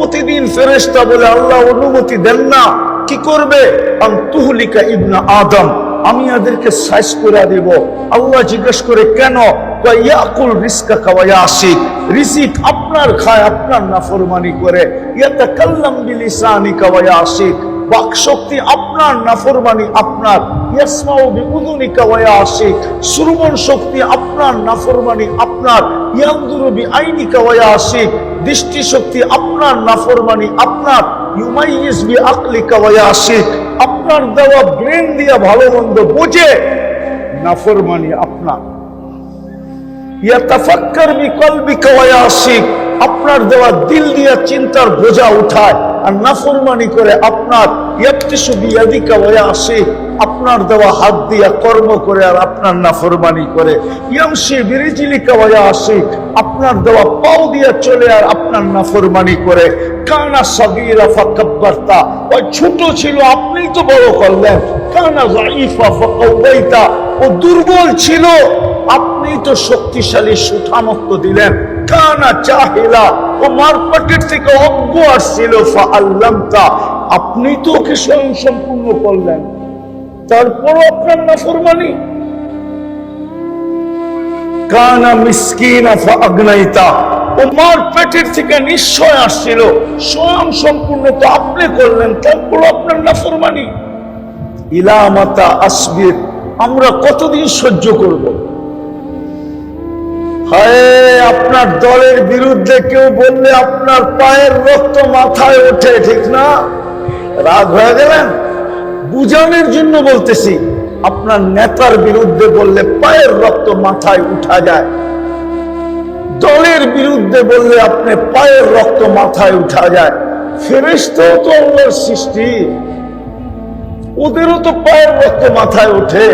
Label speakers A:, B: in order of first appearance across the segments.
A: প্রতিদিন ফেরেশতা বলে আল্লাহ অনুমতি দেন না, কি করবে? আনতুহলিকা ইবনা আদম, আমি এদেরকে সাইজ করে দেব। আল্লাহ জিজ্ঞেস করে কেন? ইয়াকুল রিজকাকা ওয়া ইয়াসিক, রিজিক আপনার খায়, আপনার নাফরমানি করে। ইয়াতাকাল্লাম বিলিসানিকা ওয়া ইয়াসিক, বাক শক্তি আপনার, নাফরমানি আপনার। ইয়াসমাউ বিউযুনিকা ওয়া ইয়াসিক, শ্রবণ শক্তি আপনার, নাফরমানি আপনার। ইয়ানজুরু বিআইনিকা ওয়া ইয়াসিক, দৃষ্টি শক্তি আপনার, নাফরমানি আপনার। ইউমাইয়িজ বিআকলিকা ওয়া ইয়াসিক, আপনার দেওয়া ব্রেন দিয়া ভালো মন্দ বোঝে, নাফরমানি আপনার। ইয়াতাফাক্কার বিকলবিকা ওয়া ইয়াসিক, আপনার দেওয়া দিল দিয়া চিন্তার বোঝা উঠায় আর নাফরমানি করে আপনার। ইয়াকতিসু বিয়াদিকা ওয়া ইয়াসিক, আপনার দেওয়া হাত দিয়া কর্ম করে আর আপনার নাফরমানি করে। ইয়ামশি বিরিজলিকা ওয়া ইয়াসিক, আপনার দেওয়া পাও দিয়া চলে আর আপনার নাফরমানি করে। কানা সাগীরা ফাকাব্বারতা, ওই ছোট ছিল আপনি তো বড় করলেন। কানা যায়ীফা ফাকাওয়াইতা, ও দুর্বল ছিল আপনি তো শক্তিশালী সুঠামত্ব দিলেন। কানা জাহিলা, ও মারপাটের থেকে অজ্ঞ আসছিল। ফাআল্লামতা, আপনি তো ওকে স্বয়ং সম্পূর্ণ করলেন, তারপরও আপনার নাফরমানি। কানা মিসকিনা ফাআগনাইতা, ও মার পেটের থেকে নিশ্চয় আসছিল, স্বয়ং সম্পূর্ণ তো আপনি করলেন, তারপরও আপনার নাফরমানি। ইলা মাতা আসবির, আমরা কতদিন সহ্য করব? হায়, আপনার দলের বিরুদ্ধে কেউ বললে আপনার পায়ের রক্ত মাথায় ওঠে, ঠিক না? রাগ হয়ে গেলেন? বুঝানোর জন্য বলতেছি, আপনার নেতার বিরুদ্ধে বললে পায়ের রক্ত মাথায় উঠা যায়, দলের বিরুদ্ধে বললে আপনি পায়ের রক্ত মাথায় উঠা যায়। ফেরেশতাও তো আল্লাহর সৃষ্টি, ওদেরও তো পায়ের রক্ত মাথায় ওঠে।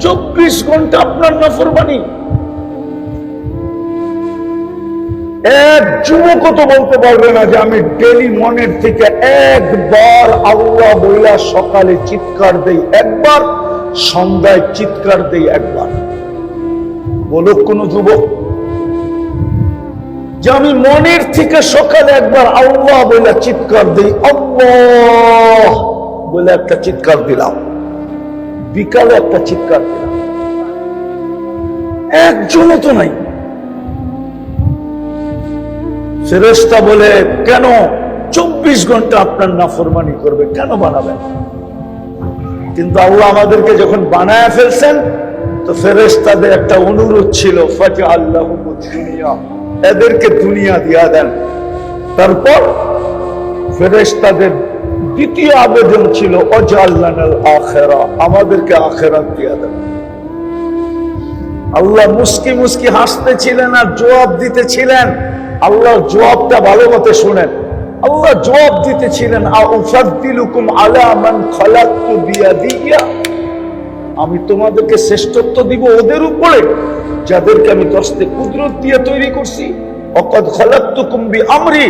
A: 24 ঘন্টা আপনার নাফরমানি। এক যুবকও তো বলতে পারবে না যে আমি ডেলি মনের থেকে একবার আল্লাহ বইলা সকালে চিৎকার দেই একবার, সন্ধ্যায় চিৎকার দেই একবার। বলো কোন যুবক যে আমি মনের থেকে সকালে একবার আল্লাহ বইলা চিৎকার দেই, আল্লাহ বলে একটা চিৎকার দিলাম, বিকালে একটা চিৎকার দিলাম? একজনও তো নাই। ফেরেশতা বলে কেন 24 ঘন্টা আপনার নাফরমানি করবে, কেন বানাবেন? কিন্তু আল্লাহ আমাদেরকে যখন বানায় ফেলছেন, তো ফেরেশতাদের একটা অনুরোধ ছিল, ফাজআল্লাহুমুদ দুনিয়া, এদেরকে দুনিয়া দিয়া দেন। তারপর ফেরেশতাদের দ্বিতীয় আবেদন ছিল ওয়াজআলনাল আখিরা, আমাদেরকে আখিরাত দিয়া দেন। আল্লাহ মুস্কি মুস্কি হাসতেছিলেন আর জবাব দিতেছিলেন। আল্লাহর জবাবটা ভালো মতো শুনেন। আল্লাহ জবাব দিতেছিলেন, আউফাদ্দিলুকুম আলা মান খালাকতু বিয়াদিয়া, আমি তোমাদেরকে শ্রেষ্ঠত্ব দিব ওদের উপরে যাদেরকে আমি দস্তে কুদরত দিয়ে তৈরি করছি। ওয়াকাদ খালাকতুকুম বিআমরি,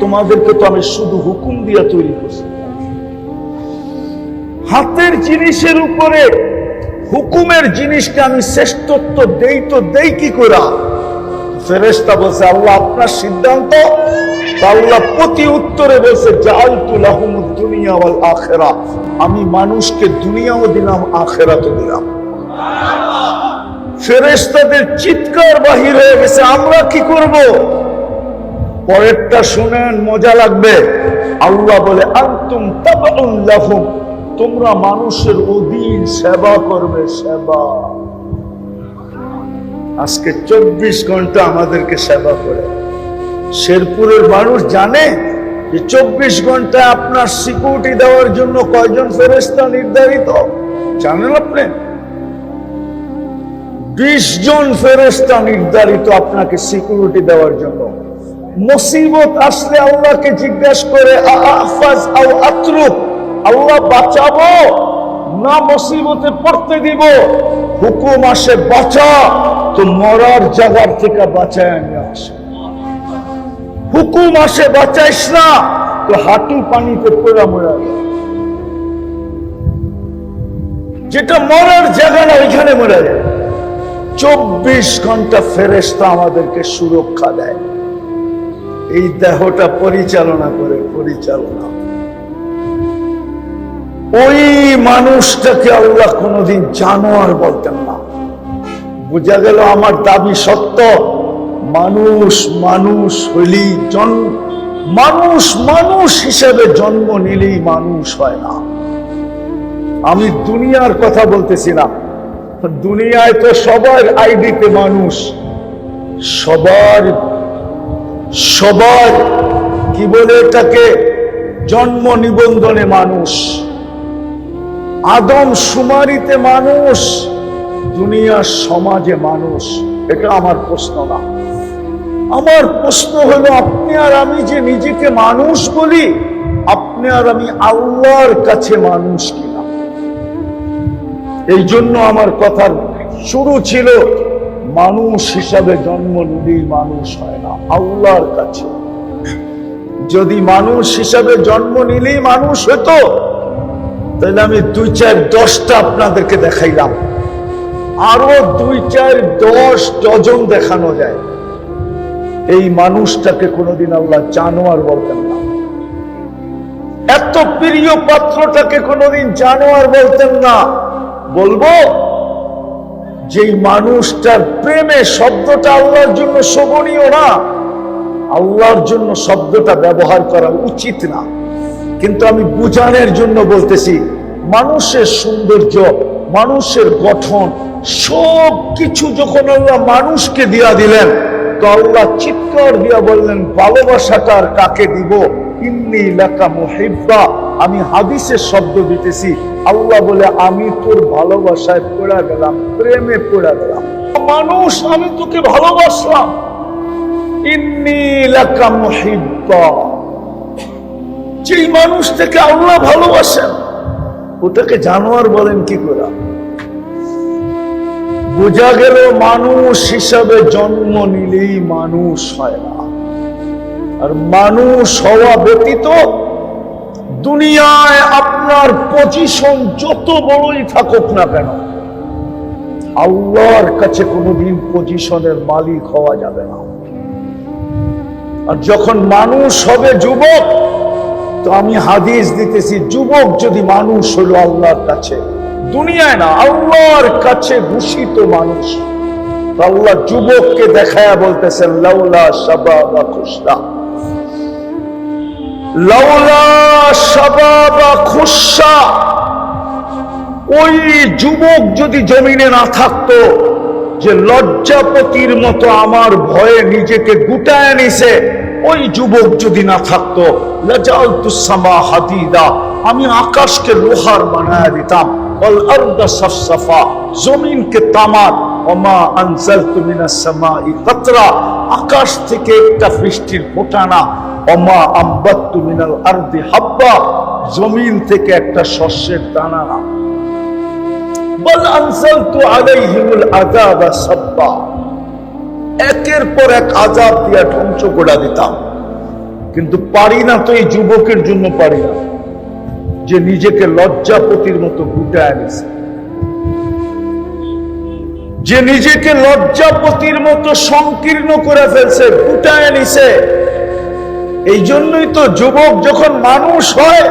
A: তোমাদেরকে তো আমি শুধু হুকুম দিয়ে তৈরি করছি। হাতের জিনিসের উপরে হুকুমের জিনিসকে আমি শ্রেষ্ঠত্ব দেই, তো দেই কি করে? ফেরেশতা বলছে আল্লাহ আপনার সিদ্ধান্ত। আল্লাহ প্রতি উত্তরে বলছে জাআলতু লাহুমুদ দুনিয়া ওয়াল আখিরা, আমি মানুষকে দুনিয়াও দিলাম আখিরাতও দিলাম। ফেরেশতাদের চিৎকার বাহির হয়ে গেছে, আমরা কি করব? পরেরটা শুনেন, মজা লাগবে। আল্লাহ বলে আনতুম তাবউন লাহুম, তোমরা মানুষের অধীন সেবা করবে, সেবা। আজকে 24 ঘন্টা আমাদেরকে সেবা করে। শেরপুরের মানুষ জানে যে 24 ঘন্টা আপনার সিকিউরিটি দেওয়ার জন্য কয়জন ফেরেশতা নির্ধারিত? জানেন আপনি? 20 জন ফেরেশতা নির্ধারিত আপনাকে সিকিউরিটি দেওয়ার জন্য। মুসিবত আসলে আল্লাহকে জিজ্ঞাসা করে আফাজ আও আতরুক, আল্লাহ বাঁচাবো না মুসিবতে পড়তে দিব? হুকুম আসে বাঁচা, তো মরার জায়গার থেকে বাঁচায় নিয়ে আসে। হুকুম আসে বাঁচাইস না, তো হাঁটু পানিতে পড়া মরা যায়। যেটা মরার জায়গা না ওইখানে মরা যায়। 24 ঘন্টা ফেরেশতা আমাদেরকে সুরক্ষা দেয়। এই দেহটা পরিচালনা করে, পরিচালনা ওই মানুষটাকে আল্লাহ কোনোদিন জানোয়ার বলতেন না। বোঝা গেল আমার দাবি সত্য। মানুষ মানুষ হইলেই মানুষ মানুষ হিসেবে জন্ম নিলেই মানুষ হয় না। আমি দুনিয়ার কথা বলতেছি না, দুনিয়ায় তো সবার আইডিতে মানুষ, সবার কি বলে এটাকে, জন্ম নিবন্ধনে মানুষ, আদম শুমারিতে মানুষ, দুনিয়ার সমাজে মানুষ। এটা আমার প্রশ্ন না। আমার প্রশ্ন হলো আপনি আর আমি যে নিজেকে মানুষ বলি, আপনি আর আমি আল্লাহর কাছে মানুষ কিনা। এই জন্য আমার কথার শুরু ছিল মানুষ হিসাবে জন্ম নিলেই মানুষ হয় না, আল্লাহর কাছে। যদি মানুষ হিসাবে জন্ম নিলেই মানুষ হতো, তাহলে আমি 2, 4, 10টা আপনাদেরকে দেখাইলাম, আরো 2, 4, 10 ডজন দেখানো যায়। এই মানুষটাকে কোনোদিন আল্লাহ জানোয়ার বলতেন না। এত প্রিয় পাত্রটাকে কোনোদিন জানোয়ার বলতেন না। বলবো যেই মানুষটার প্রেমে শব্দটা আল্লাহর জন্য শোভনীয় না, আল্লাহর জন্য শব্দটা ব্যবহার করা উচিত না, কিন্তু আমি বুঝানোর জন্য বলতেছি। মানুষের সৌন্দর্য, মানুষের গঠন, সব কিছু যখন আল্লাহ মানুষকে দিয়া দিলেন, তো আল্লাহ চিৎকার দিয়া বললেন, ভালোবাসাটার কাকে দিব? ইন্নী লাকা মুহিব্বা। আমি হাদিসের শব্দ দিতেছি। আল্লাহ বলে, আমি তোর ভালোবাসায় পড়া গেলাম, প্রেমে পড়া গেলাম। মানুষ, আমি তোকে ভালোবাসলাম। ইন্নী লাকা মুহিব্বা। যেই মানুষটাকে আল্লাহ ভালোবাসেন, ওটাকে জানোয়ার বলেন কি করে? বোঝা গেল মানুষ হিসাবে জন্ম নিলেই মানুষ হয় না। আর মানুষ হওয়া ব্যতীত দুনিয়ায় আপনার পজিশন যত বড়ই থাকুক না কেন, আল্লাহর কাছে কোনোদিন পজিশনের মালিক হওয়া যাবে না। আর যখন মানুষ হবে যুবক, তো আমি হাদিস দিতেছি, যুবক যদি মানুষ হলো আল্লাহর কাছে, দুনিয়ায় না আল্লাহর কাছে ভূষিত মানুষ, আল্লাহ যুবককে দেখায়া বলতেছেন, লাউলা শাবাবা খুশা, লাউলা শাবাবা খুশা। ওই যুবক যদি জমিনে না থাকতো, যে লজ্জাপতির মতো আমার ভয়ে নিজেকে গুটায় নিছে, ওই যুবক যদি না থাকতো, লাজালতুস সামা হাদিদা, আমি আকাশকে লোহার বানায় দিতাম, ওয়াল আরদা সাফসাফা, জমিনকে তামার, ওমা আনজালতু মিনাস সামাই কাতরা, আকাশ থেকে একটা বৃষ্টির ফোঁটা না, ওমা আম্বাততু মিনাল আরদি হাব্বা, জমিন থেকে একটা শস্যের দানা না, বল আনজালতু আলাইহিমুল আযাবা সাব্বা, একের পর এক আযাব দিয়া ধ্বংস করে দিতাম। কিন্তু পারি না তো, এই যুবকের জন্য পারি না, যে নিজেকে লজ্জাপতির মতো গুটায় নিছে, যে নিজেকে লজ্জাপতির মতো সংকীর্ণ করে ফেলছে, গুটায় নিছে। এই জন্যই তো যুবক যখন মানুষ হয়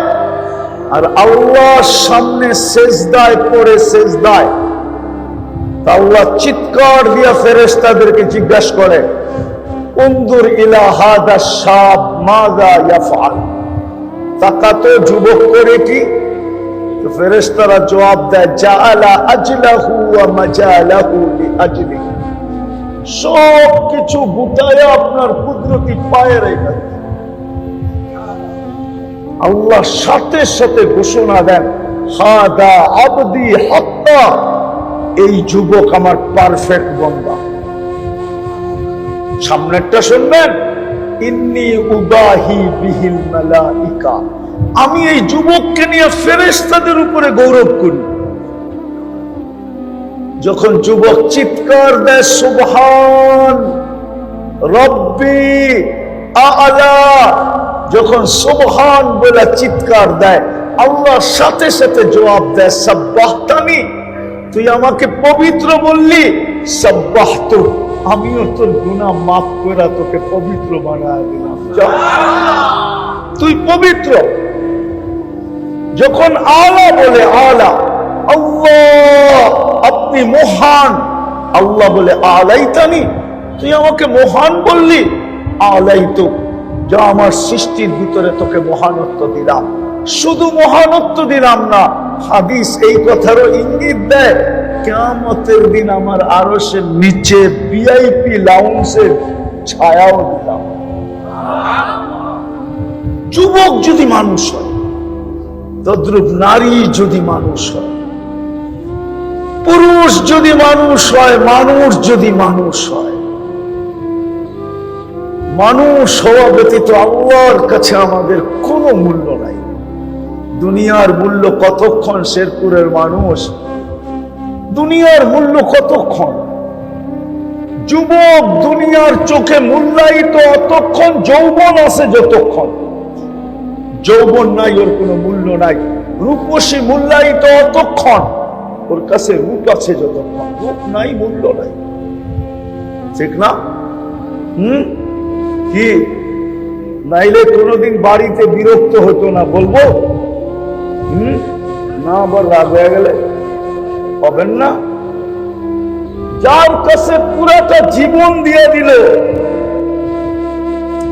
A: আর আল্লাহর সামনে সেজদায় পড়ে, সেজদায়, আল্লাহ চিৎকার দিয়া ফেরেশতাদেরকে জিজ্ঞাসা করে, উনজুর ইলা হাদা শাব মাযা ইয়াফআল, তাকাতো যুবক করে কি? তো ফেরেশতারা জবাব দেয়, জাআলা আজলাহু ওয়া মাজালাহু লিআজলি, সব কিছু গুটায়া আপনার কুদরতি পায়ে রেখে আল্লাহ সাথে সাথে ঘোষণা দেন, হাদা আবদি হাক্কা, এই যুবক আমার পারফেক্ট বান্দা। সামনেরটা শুনবেন, ইন্নী উবাহি বিহিল মালাইকা, আমি এই যুবককে নিয়ে ফেরেশতাদের উপরে গৌরব করি। যখন যুবক চিৎকার দেয়, সুবহান রব্বি আ'লা, যখন সুবহান বলে চিৎকার দেয়, আল্লাহ সাথে সাথে জবাব দেয়, সাব্বাহতানি, তুই আমাকে পবিত্র বললি, সাব্বাহতু, আমিও তোর গুনাহ মাফ করে তোকে পবিত্র বানায় দিলাম। যা, তুই পবিত্র। যখন আলা বলে আলা, আল্লাহ আপনি মহান, আল্লাহ বলে আলাইতানি, তুই আমাকে মহান বললি, আলাইতু, যা আমার সৃষ্টির ভিতরে তোকে মহানত্ব দিলাম। শুধু মহানত্ব দিলাম না, হাদিস এই কথারও ইঙ্গিত দেয়, কিয়ামতের দিন আমার আরশের নিচে ভিআইপি লাউঞ্জের ছায়াও দিলাম। যুবক যদি মানুষ হয়, তদ্রূপ নারী যদি মানুষ হয়, পুরুষ যদি মানুষ হয়, মানুষ যদি মানুষ হয়, মানুষ হওয়া ব্যতীত আল্লাহর কাছে আমাদের কোনো মূল্য নাই। দুনিয়ার মূল্য কতক্ষণ? শেরপুরের মানুষ, দুনিয়ার মূল্য কতক্ষণ? যুবক দুনিয়ার চোখে মূল্যায়িত অতক্ষণ যৌবন আছে যতক্ষণ। যৌবন নাই, ওর কোনো মূল্য নাই। রূপসী মূল্যায়িত অতক্ষণ, ওর কাছে রূপ আছে যতক্ষণ। রূপ নাই, মূল্য নাই, ঠিক না? কি নাইলে কোনোদিন বাড়িতে বিরক্ত হতো না, বলবো না, আবার রাগ হয়ে গেলে হবেন না। যার কাছে পুরাটা জীবন দিয়ে দিল,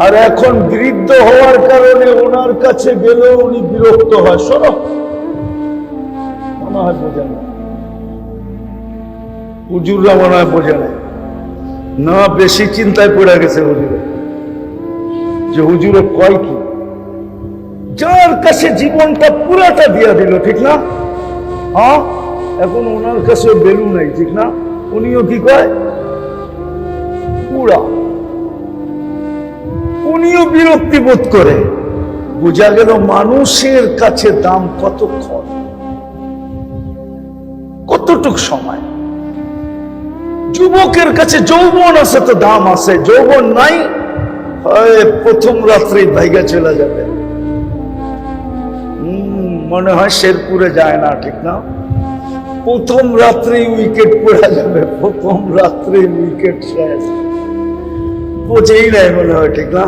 A: আর এখন বৃদ্ধ হওয়ার কারণে ওনার কাছে গেলেও উনি বিরক্ত হয়। শোনো, মনে হয় বোঝে না, হুজুররা মনে হয় বোঝে না, বেশি চিন্তায় পড়ে গেছে হুজুরে, যে হুজুরে কয় কি। যার কাছে জীবনটা পুরাটা দিয়া দিল, ঠিক না? হ্যাঁ, এখন ওনার কাছে বেলু নাই, ঠিক না? উনিও কি কয়? পুরা। উনিও বিরক্তি বোধ করে। বোঝা গেল মানুষের কাছে দাম কতক্ষণ, কতটুক সময়। যুবকের কাছে যৌবন আছে তো দাম আছে, যৌবন নাই, প্রথম রাত্রে ভাইগা চলে যাবে। মনে হয় শেরপুরে যায় না, ঠিক না? প্রথম রাত্রেই উইকেট পড়ে যাবে, প্রথম রাত্রে উইকেট শেষ, বোঝেই নাই মনে হয়, ঠিক না?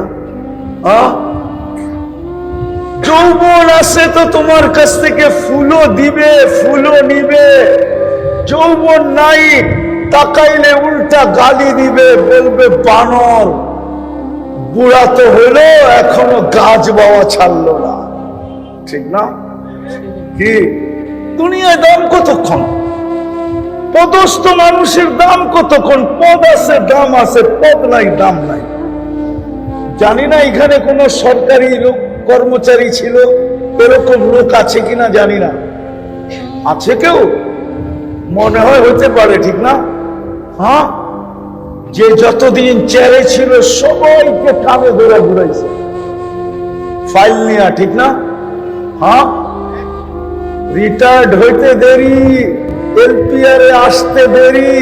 A: যৌবন আছে তো তোমার কাছ থেকে ফুলও দিবে, ফুলও নিবে। যৌবন নাই, তাকাইলে উল্টা গালি দিবে, বলবে বানর। বুড়া তো হলো, এখনো গাছ বাওয়া ছাড়লো না, ঠিক না? কি দুনিয়ায় দাম কতক্ষণ? পদস্থ মানুষের দাম কতক্ষণ? পদ আছে, দাম আছে, পদ নাই, দাম নাই। জানি না এখানে কোন সরকারি লোক কর্মচারী ছিল, এরকম লোক আছে কিনা জানি না। আছে কেউ? মনে হয় হতে পারে, ঠিক না? হ্যাঁ, যে যতদিন চেয়ারে ছিল সবাইকে কানে ধরে ঘুরাইছে ফাইল নিয়ে, ঠিক না? হ্যাঁ, রিটায়ার্ড হইতে দেরি, এলপিআর আসতে দেরি,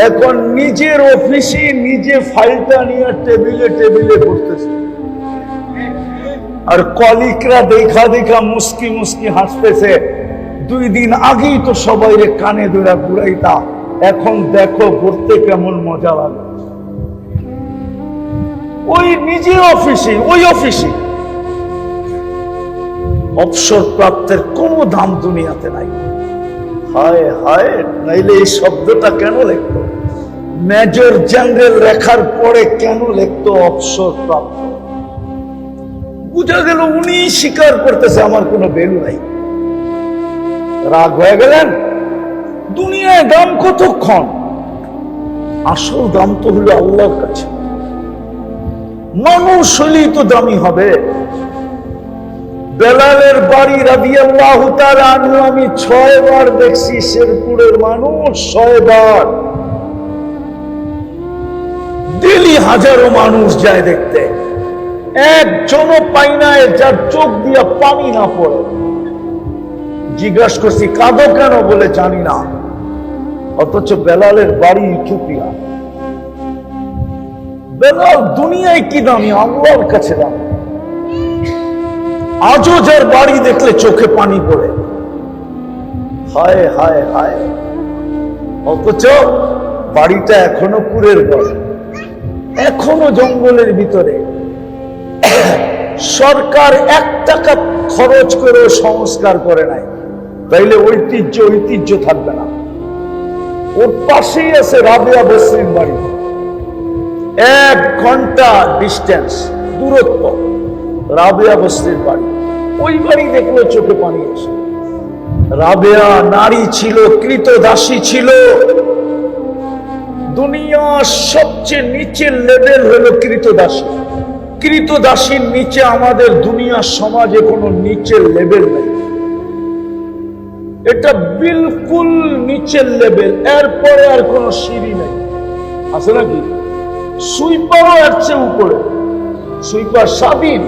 A: এখন নিজের অফিসে নিজে ফাইলটা নিয়ে টেবিলে টেবিলে ঘুরতেছে। আর কলিকরা দেখা দেখা মুস্কি মুস্কি হাসতেছে। 2 দিন আগেই তো সবাই কানে ধরে ঘুরাইতা, এখন দেখো ঘুরতে কেমন মজা লাগে। ওই নিজের অফিসে, ওই অফিসে অবসর প্রাপ্তের কোন দাম দুনিয়াতে নাই। হায় হায়, নাইলে এই শব্দটা কেন লিখতো? মেজর জেনারেল রেখার পরে কেন লিখতো অবসর প্রাপ্ত? বুঝা গেল উনি স্বীকার করতেছে আমার কোনো ভ্যালু নাই। রাগ হয়ে গেলেন? দুনিয়ায় দাম কতক্ষণ? আসল দাম তো হলো আল্লাহর কাছে। মানুষ হলেই তো দামি হবে। বেলালের বাড়ি রাদিয়াল্লাহু তাআলা আনহু আমি 6 বার দেখছি, শেরপুরের মানুষ 6 বার। ডেলি হাজারো মানুষ যায় দেখতে, একজনও পাই না যার চোখ দিয়া পানি না পড়ে। জিজ্ঞাসা করছি কাঁদো কেন? বলে জানি না। অথচ বেলালের বাড়ি ইথিওপিয়া। বেলাল দুনিয়ায় কি দামি, আল্লাহর কাছে দামি। আজও যার বাড়ি দেখলে চোখে পানি পড়ে। হায় হায় হায়। অথচ বাড়িটা এখনো কুড়ের ঘর, এখনো জঙ্গলের ভিতরে। সরকার 1 টাকা খরচ করে সংস্কার করে নাই, তাইলে ঐতিহ্য থাকবে না। ওর পাশেই আছে রাবেয়া বসরির বাড়ি, 1 ঘন্টা ডিস্টেন্স দূরত্ব রাবেয়া বসরির বাড়ি। ওই বাড়ি দেখলে চোখে পানি আসে। রাবেয়া নারী ছিল, কৃতদাসী ছিল। দুনিয়ার সবচেয়ে নিচের লেভেল হলো কৃতদাসী। কৃতদাসীর নিচে আমাদের দুনিয়ার সমাজে কোনো নিচের লেভেল নেই। এটা বিলকুল নিচের লেভেল, এরপরে আর কোনো সিঁড়ি নেই। আছে নাকি? সুইপারও এর চেয়ে উপরে। সুইপার স্বাধীন,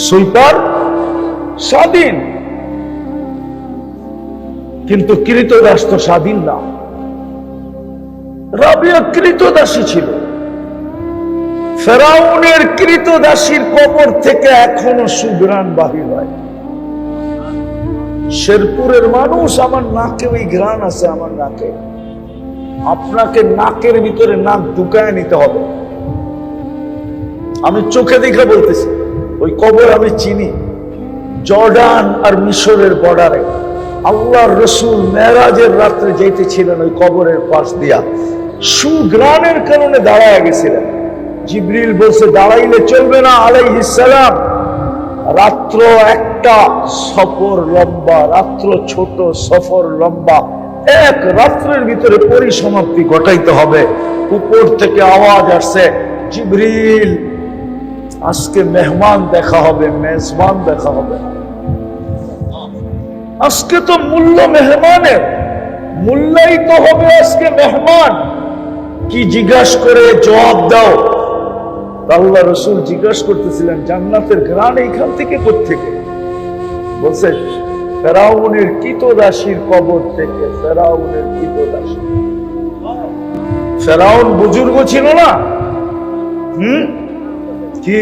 A: সুইপার স্বাধীন, কিন্তু কৃতদাস তো স্বাধীন না। রাবেয়া কৃতদাসী ছিল। ফেরাউনের কৃতদাসীর কবর থেকে এখনো সুঘ্রাণ বাহির হয়। শেরপুরের মানুষ, আমার নাকে ওই ঘ্রাণ আছে, আমার নাকে। আপনাকে নাকের ভিতরে নাক ঢুকায় নিতে হবে। আমি চোখে দেখে বলতেছি, ওই কবর আমি চিনি। জর্ডান আর মিশরের বর্ডারে আল্লাহর রাসূল মেরাজের রাত্রে যাইতেছিলেন ওই কবরের পাশ দিয়া, সুঘ্রাণের কারণে দাঁড়ায় গেছিলেন। জিবরিল বলছে দাঁড়াইলে চলবে না আলাইহিস সালাম, রাত্র একটা সফর লম্বা, রাত্র ছোট সফর লম্বা, 1 রাত্রের ভিতরে পরিসমাপ্তি ঘটাইতে হবে। উপর থেকে আওয়াজ আসছে, জিবরিল আজকে মেহমান দেখা হবে, মেজবান দেখা হবে। আজকে তো মূল্য মেহমানের, মূল্যায়িত হবে আজকে মেহমান। কি জিজ্ঞাসা করে জবাব দাও? আল্লাহ রাসূল জিজ্ঞাসা করতেছিলেন জান্নাতের ঘ্রাণ এইখান থেকে কোত্থেকে? বলছে ফেরাউনের কৃতদাসীর কবর থেকে। ফেরাউনের কৃতদাসী, ফেরাউন বুজুর্গ ছিল না? কি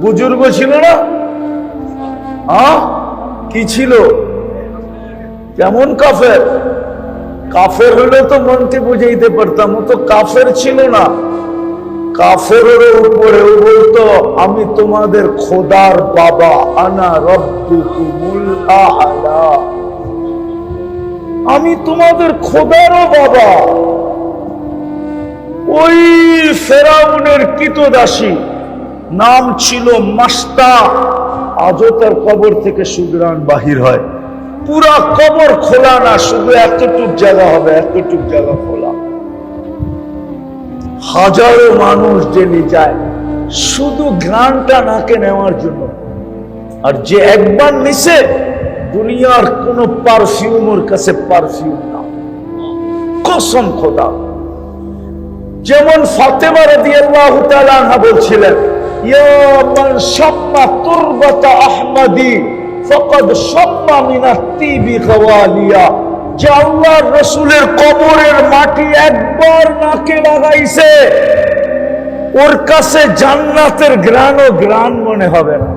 A: বুজুর্গ ছিল না? কি ছিল? কেমন কাফের? কাফের হলে তো মনকে বুঝাইতে পারতাম, ও তো কাফের ছিল না। কাফেরের উপরে ও বলতো আমি তোমাদের খোদার বাবা, আনা রব্বুকুমুল আ'লা, আমি তোমাদের খোদারও বাবা। ওই ফেরাউনের কৃতদাসী নাম ছিল মাস্তা, আজও তার কবর থেকে সুঘ্রাণ বাহির হয়। পুরা কবর খোলা না, শুধু এতটুক জায়গা হবে, এতটুক জায়গা খোলা। হাজারো মানুষ ডেলি যায় শুধু ঘ্রাণটা নাকে নেওয়ার জন্য। আর যে একবার নিছে, দুনিয়ার কোন পারফিউম ওর কাছে পারফিউম না, কসম খোদা। যেমন ফাতেমা রাদিয়াল্লাহু তাআলা আনহা বলছিলেন, ইয়া মান শাম্মা তুরবাতা আহমদি ফাকাদ শাম্মা মিনাত তিবি গাওয়ালিয়া। যে আল্লাহর রাসূলের কবরের মাটি একবার নাকে লাগাইছে, ওর কাছে জান্নাতের ঘ্রাণও ঘ্রাণ মনে হবে না।